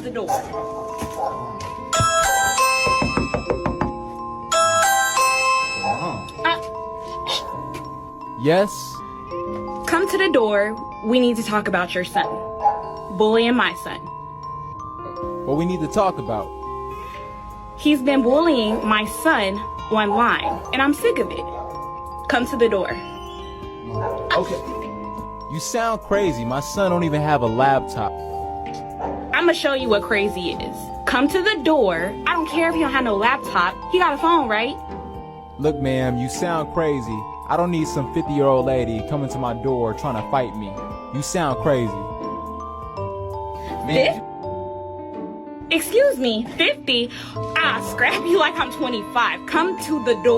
the door. Yes? Come to the door. We need to talk about your son. Bullying my son. What we need to talk about? He's been bullying my son online, and I'm sick of it. Come to the door. Okay. You sound crazy. My son don't even have a laptop. I'm gonna show you what crazy is. Come to the door. I don't care if he don't have no laptop. He got a phone, right? Look, ma'am, you sound crazy. I don't need some 50-year-old lady coming to my door trying to fight me. You sound crazy. Man, Excuse me, 50? I'll scrap you like I'm 25. Come to the door.